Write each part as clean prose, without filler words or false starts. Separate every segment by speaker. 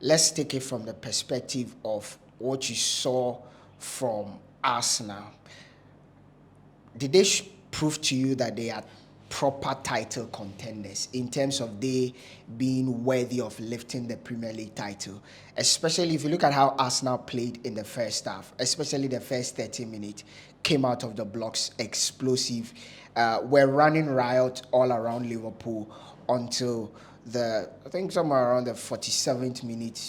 Speaker 1: Let's take it from the perspective of what you saw from Arsenal. Did they prove to you that they are proper title contenders in terms of they being worthy of lifting the Premier League title? Especially if you look at how Arsenal played in the first half, especially the first 30 minutes, came out of the blocks explosive, were running riot all around Liverpool until I think somewhere around the 47th minute,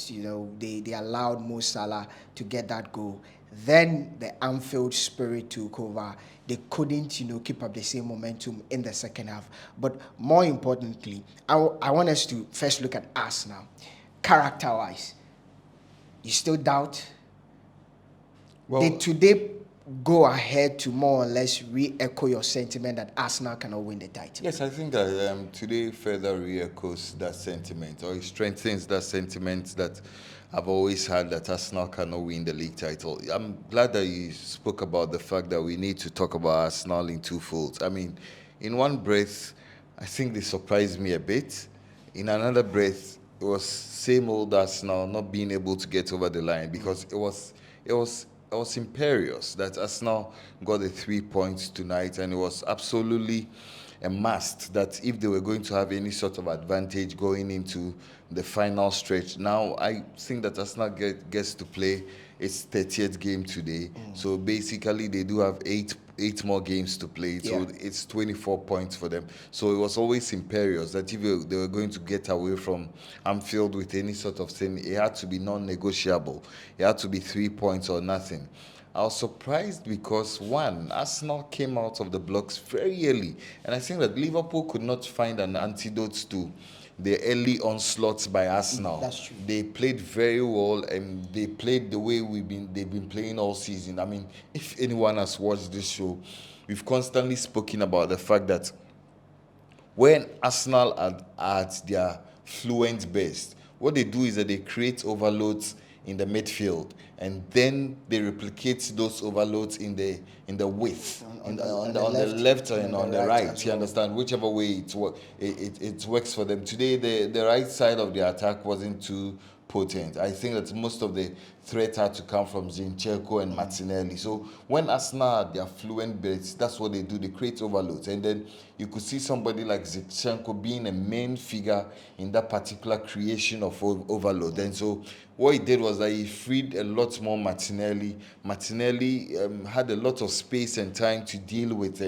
Speaker 1: they allowed Mo Salah to get that goal. Then the Anfield spirit took over. They couldn't, keep up the same momentum in the second half. But more importantly, I want us to first look at Arsenal. Character-wise, you still doubt?
Speaker 2: Well,
Speaker 1: Did today go ahead to more or less re-echo your sentiment that Arsenal cannot win the title?
Speaker 2: yes, I think that today further re-echoes that sentiment, or it strengthens that sentiment that I've always had, that Arsenal cannot win the league title. I'm glad that you spoke about the fact that we need to talk about Arsenal in two folds. I mean, in one breath, I think they surprised me a bit. In another breath, it was same old Arsenal not being able to get over the line, because it was imperious that Arsenal got the 3 points tonight, and it was absolutely a must that if they were going to have any sort of advantage going into the final stretch. Now, I think that Arsenal gets to play its 30th game today. So basically, they do have eight more games to play. So
Speaker 1: Yeah.
Speaker 2: it's 24 points for them. So it was always imperious that if they were going to get away from Anfield with any sort of thing, it had to be non-negotiable. It had to be 3 points or nothing. I was surprised because, one, Arsenal came out of the blocks very early, and I think that Liverpool could not find an antidote to the early onslaughts by Arsenal.
Speaker 1: That's true.
Speaker 2: They played very well, and they played the way they've been playing all season. I mean, if anyone has watched this show, we've constantly spoken about the fact that when Arsenal are at their fluent best, what they do is that they create overloads in the midfield, and then they replicate those overloads in the width, on the left and on the right. You understand? Whichever way it works for them. Today, the right side of the attack wasn't too potent. I think that most of the threat had to come from Zinchenko and Martinelli. So when Arsenal are their fluent bits, that's what they do. They create overloads. And then you could see somebody like Zinchenko being a main figure in that particular creation of overload. And so what he did was that he freed a lot more Martinelli. Martinelli had a lot of space and time to deal with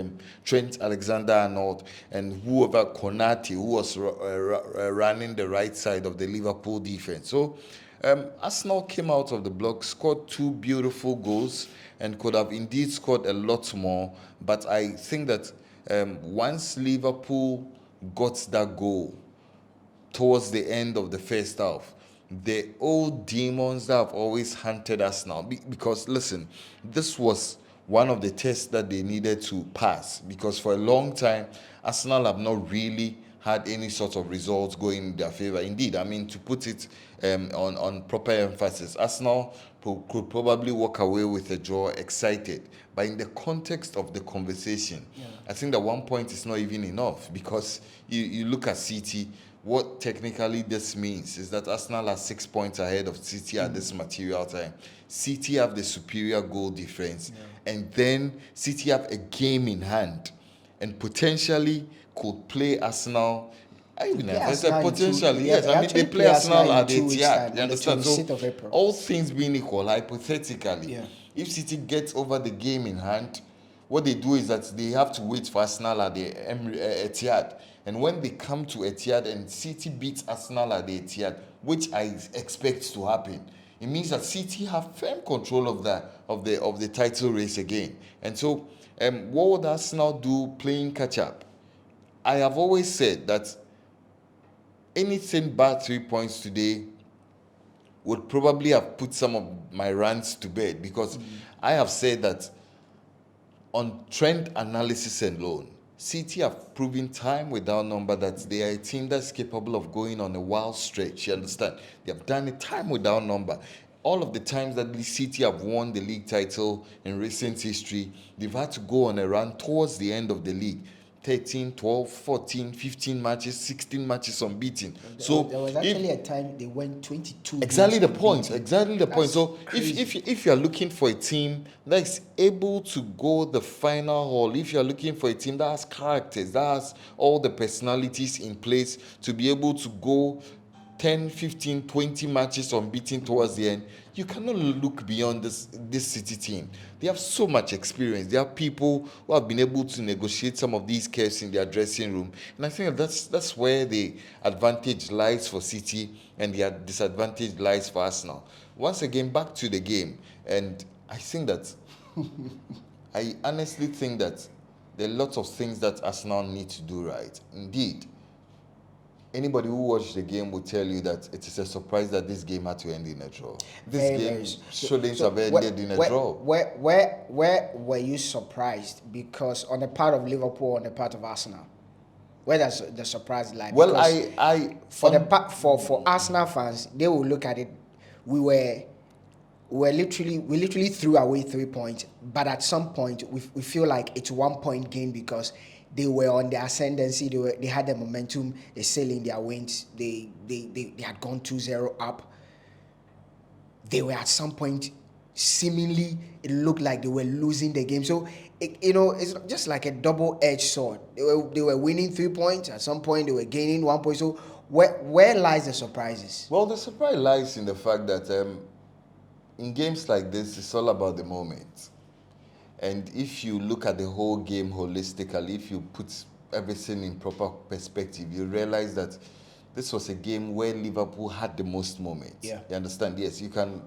Speaker 2: Trent Alexander-Arnold and whoever, Konate, who was running the right side of the Liverpool defense. So Arsenal came out of the block, scored two beautiful goals, and could have indeed scored a lot more. But I think that once Liverpool got that goal towards the end of the first half, the old demons that have always hunted us now, because listen, this was one of the tests that they needed to pass, because for a long time Arsenal have not really had any sort of results going in their favor. Indeed, I mean, to put it on proper emphasis, Arsenal could probably walk away with a draw excited, but in the context of the conversation, I think that 1 point is not even enough, because you look at City. What technically this means is that Arsenal are 6 points ahead of City at this material time. City have the superior goal difference, and then City have a game in hand, and potentially could play Arsenal. I said potentially, yes. I mean, they play Arsenal at the Etihad. You understand? So, all things being equal, hypothetically, if City gets over the game in hand, what they do is that they have to wait for Arsenal at the Etihad. And when they come to Etihad and City beats Arsenal at the Etihad, which I expect to happen, it means that City have firm control of the title race again. And so, what would Arsenal do playing catch up? I have always said that anything but 3 points today would probably have put some of my rants to bed, because I have said that on trend analysis alone, City have proven time without number that they are a team that's capable of going on a wild stretch. You understand? They have done it time without number. All of the times that the City have won the league title in recent history, they've had to go on a run towards the end of the league. 13, 12, 14, 15 matches, 16 matches unbeaten.
Speaker 1: So there was actually a time they went 22
Speaker 2: exactly
Speaker 1: games
Speaker 2: the point.
Speaker 1: unbeaten.
Speaker 2: Exactly the point.
Speaker 1: That's
Speaker 2: So
Speaker 1: crazy.
Speaker 2: if you are looking for a team that's able to go the final haul, if you are looking for a team that has characters, that has all the personalities in place to be able to go 10, 15, 20 matches unbeaten towards the end, you cannot look beyond this City team. They have so much experience. They have people who have been able to negotiate some of these curves in their dressing room. And I think that's where the advantage lies for City and the disadvantage lies for Arsenal. Once again, back to the game. And I think that, I honestly think that there are lots of things that Arsenal need to do right. Indeed, anybody who watched the game will tell you that it is a surprise that this game had to end in a draw. This game shouldn't have ended in a draw.
Speaker 1: Where were you surprised? Because on the part of Liverpool, on the part of Arsenal, where does the surprise lie?
Speaker 2: Well,
Speaker 1: Because for Arsenal fans, they will look at it. We literally threw away 3 points, but at some point we feel like it's 1 point gain because they were on the ascendancy. They had the momentum. They sail in their winds. They had gone 2-0 up. They were at some point, seemingly it looked like they were losing the game. So it's just like a double-edged sword. They were winning 3 points. At some point they were gaining 1 point. So where lies the surprises?
Speaker 2: Well, the surprise lies in the fact that in games like this, it's all about the moment. And if you look at the whole game holistically, if you put everything in proper perspective, you realize that this was a game where Liverpool had the most moments.
Speaker 1: Yeah.
Speaker 2: You understand? Yes, you can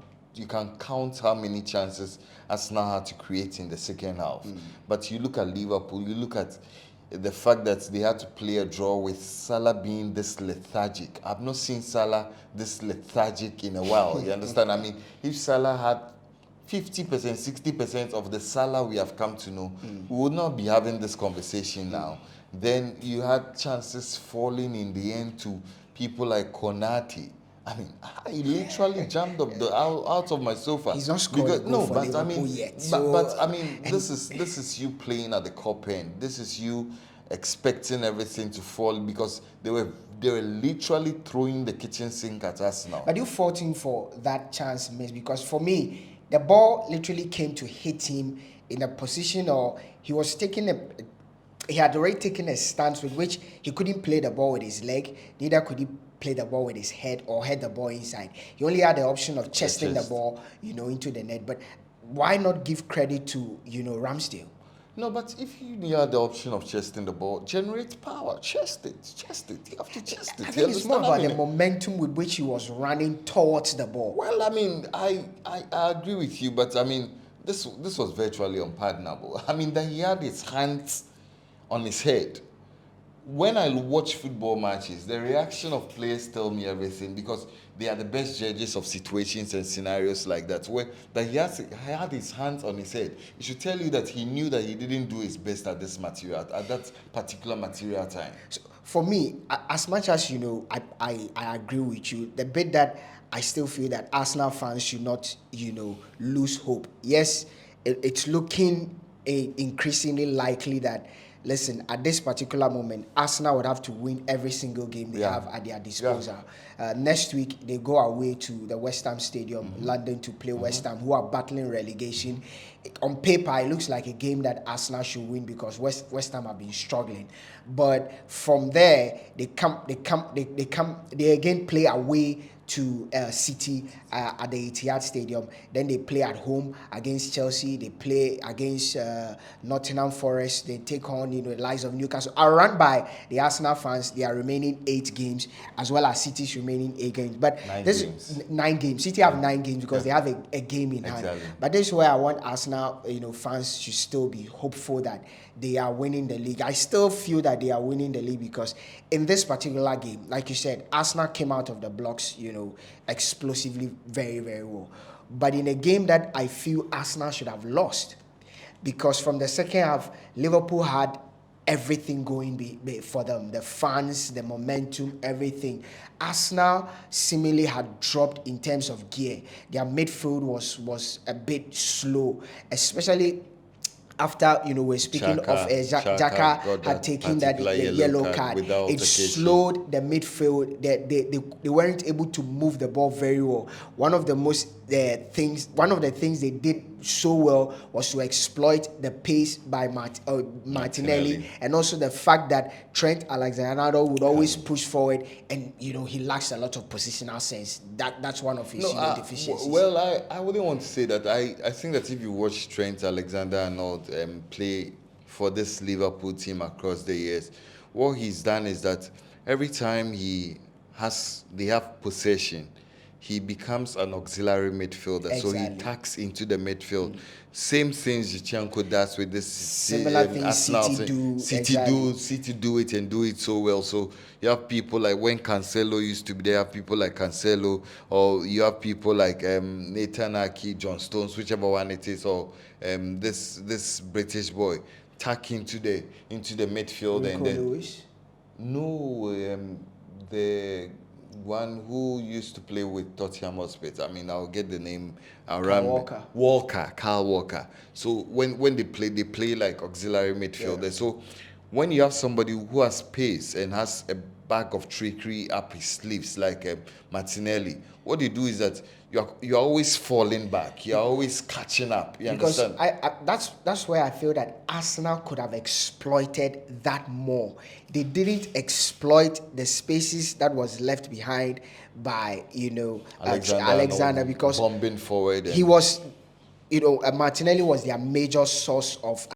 Speaker 2: count how many chances Arsenal had to create in the second half. But you look at Liverpool, you look at the fact that they had to play a draw with Salah being this lethargic. I've not seen Salah this lethargic in a while. You understand? I mean, if Salah had 50%, 60% of the Salah we have come to know, we would not be having this conversation now. Then you had chances falling in the end to people like Konate. I mean, I literally jumped up out of my sofa.
Speaker 1: He's not scored a goal for Liverpool yet.
Speaker 2: But I mean, this is you playing at the cup end. This is you expecting everything to fall because they were literally throwing the kitchen sink at Arsenal.
Speaker 1: But you faulting for that chance miss? Because for me, the ball literally came to hit him in a position, or he was he had already taken a stance with which he couldn't play the ball with his leg, neither could he play the ball with his head or head the ball inside. He only had the option of chesting the ball, into the net. But why not give credit to, Ramsdale?
Speaker 2: No, but if you had the option of chesting the ball, generate power, chest it. You have to chest it.
Speaker 1: I think it's more about the momentum with which he was running towards the ball.
Speaker 2: Well, I mean, I agree with you, but I mean, this was virtually unpardonable. I mean, that he had his hands on his head. When I watch football matches, the reaction of players tell me everything because they are the best judges of situations and scenarios like that. Where that he had his hands on his head. It should tell you that he knew that he didn't do his best at that particular material time.
Speaker 1: So for me, as much as I agree with you. The bit that I still feel that Arsenal fans should not lose hope. Yes, it's looking increasingly likely that. Listen, at this particular moment, Arsenal would have to win every single game they have at their disposal. Next week, they go away to the West Ham Stadium, London, to play West Ham, who are battling relegation. On paper, it looks like a game that Arsenal should win because West Ham have been struggling. But from there, they again play away to City at the Etihad Stadium. Then they play at home against Chelsea. They play against Nottingham Forest. They take on the likes of Newcastle. Are run by the Arsenal fans. They are remaining 8 games, as well as City's remaining 8 games. But this is 9 games. City have 9 games because they have a game in hand. But this is where I want Arsenal fans should still be hopeful that they are winning the league. I still feel that they are winning the league because in this particular game, like you said, Arsenal came out of the blocks, explosively very, very well. But in a game that I feel Arsenal should have lost, because from the second half, Liverpool had everything going for them. The fans, the momentum, everything. Arsenal seemingly had dropped in terms of gear. Their midfield was a bit slow, especially after we're speaking of Xhaka
Speaker 2: got
Speaker 1: had
Speaker 2: that
Speaker 1: taken that
Speaker 2: particular
Speaker 1: the yellow card,
Speaker 2: without
Speaker 1: it
Speaker 2: altercation.
Speaker 1: slowed the midfield. They weren't able to move the ball very well. One of the things they did so well was to exploit the pace by Martinelli, and also the fact that Trent Alexander-Arnold would always push forward, and he lacks a lot of positional sense. That's one of his deficiencies.
Speaker 2: Well, I wouldn't want to say that. I think that if you watch Trent Alexander-Arnold play for this Liverpool team across the years, what he's done is that every time they have possession, he becomes an auxiliary midfielder. So he tacks into the midfield. Same things Zinchenko does with this
Speaker 1: similar things
Speaker 2: Arsenal
Speaker 1: City do.
Speaker 2: City do it and do it so well. So you have people like when Cancelo used to be there, you have people like Cancelo, or you have people like Nathan Ake, John Stones, whichever one it is, or this British boy tack into the midfield.
Speaker 1: Rico
Speaker 2: and then
Speaker 1: Lewis?
Speaker 2: No, the one who used to play with Tottenham Hotspur. I mean, I'll get the name around. Kyle Walker. So when they play like auxiliary midfielder.
Speaker 1: Yeah.
Speaker 2: So when you have somebody who has pace and has a bag of trickery up his sleeves like Martinelli, what they do is that you're always falling back. You're always catching up. You understand?
Speaker 1: That's where I feel that Arsenal could have exploited that more. They didn't exploit the spaces that was left behind by Alexander, because
Speaker 2: bombing forward.
Speaker 1: He was, Martinelli was their major source of